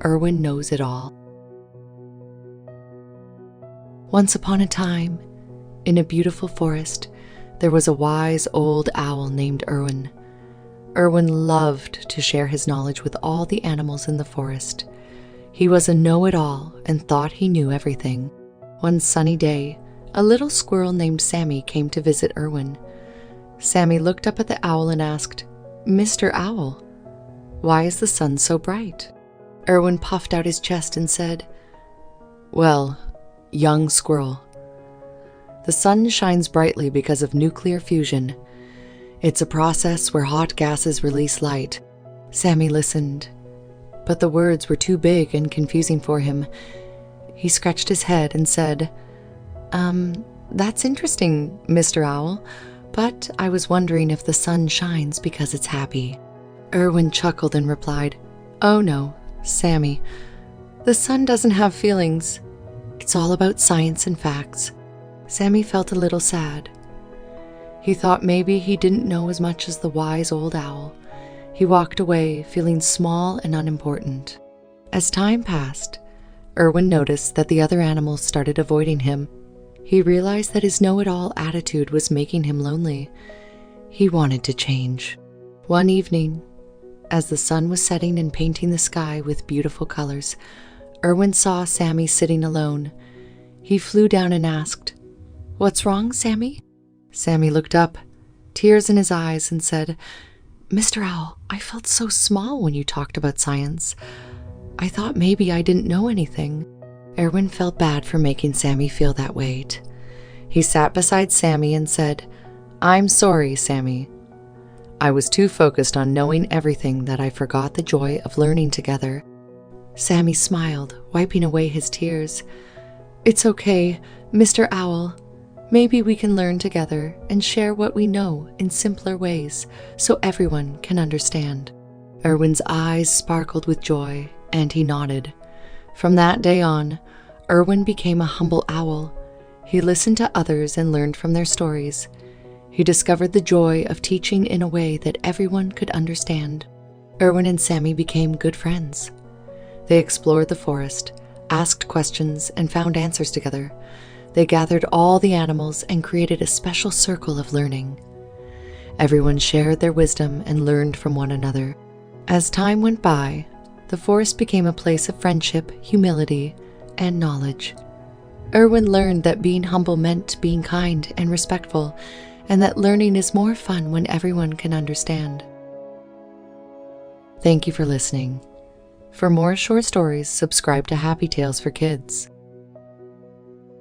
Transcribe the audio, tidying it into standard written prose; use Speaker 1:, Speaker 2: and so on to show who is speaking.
Speaker 1: Erwin Knows It All. Once upon a time, in a beautiful forest, there was a wise old owl named Erwin. Erwin loved to share his knowledge with all the animals in the forest. He was a know-it-all and thought he knew everything. One sunny day, a little squirrel named Sammy came to visit Erwin. Sammy looked up at the owl and asked, "Mr. Owl, why is the sun so bright?" Erwin puffed out his chest and said, "Well, young squirrel, the sun shines brightly because of nuclear fusion. It's a process where hot gases release light." Sammy listened, but the words were too big and confusing for him. He scratched his head and said, That's interesting, Mr. Owl, but I was wondering if the sun shines because it's happy." Erwin chuckled and replied, "Oh no, Sammy, the sun doesn't have feelings. It's all about science and facts." Sammy felt a little sad. He thought maybe he didn't know as much as the wise old owl. He walked away, feeling small and unimportant. As time passed, Erwin noticed that the other animals started avoiding him. He realized that his know-it-all attitude was making him lonely. He wanted to change. One evening, as the sun was setting and painting the sky with beautiful colors, Erwin saw Sammy sitting alone. He flew down and asked, "What's wrong, Sammy?" Sammy looked up, tears in his eyes, and said, "Mr. Owl, I felt so small when you talked about science. I thought maybe I didn't know anything." Erwin felt bad for making Sammy feel that way. He sat beside Sammy and said, "I'm sorry, Sammy. I was too focused on knowing everything that I forgot the joy of learning together." Sammy smiled, wiping away his tears. "It's okay, Mr. Owl. Maybe we can learn together and share what we know in simpler ways so everyone can understand." Erwin's eyes sparkled with joy, and he nodded. From that day on, Erwin became a humble owl. He listened to others and learned from their stories. He discovered the joy of teaching in a way that everyone could understand. Erwin and Sammy became good friends. They explored the forest, asked questions, and found answers together. They gathered all the animals and created a special circle of learning. Everyone shared their wisdom and learned from one another. As time went by, the forest became a place of friendship, humility, and knowledge. Erwin learned that being humble meant being kind and respectful, and that learning is more fun when everyone can understand. Thank you for listening. For more short stories, subscribe to Happy Tales for Kids.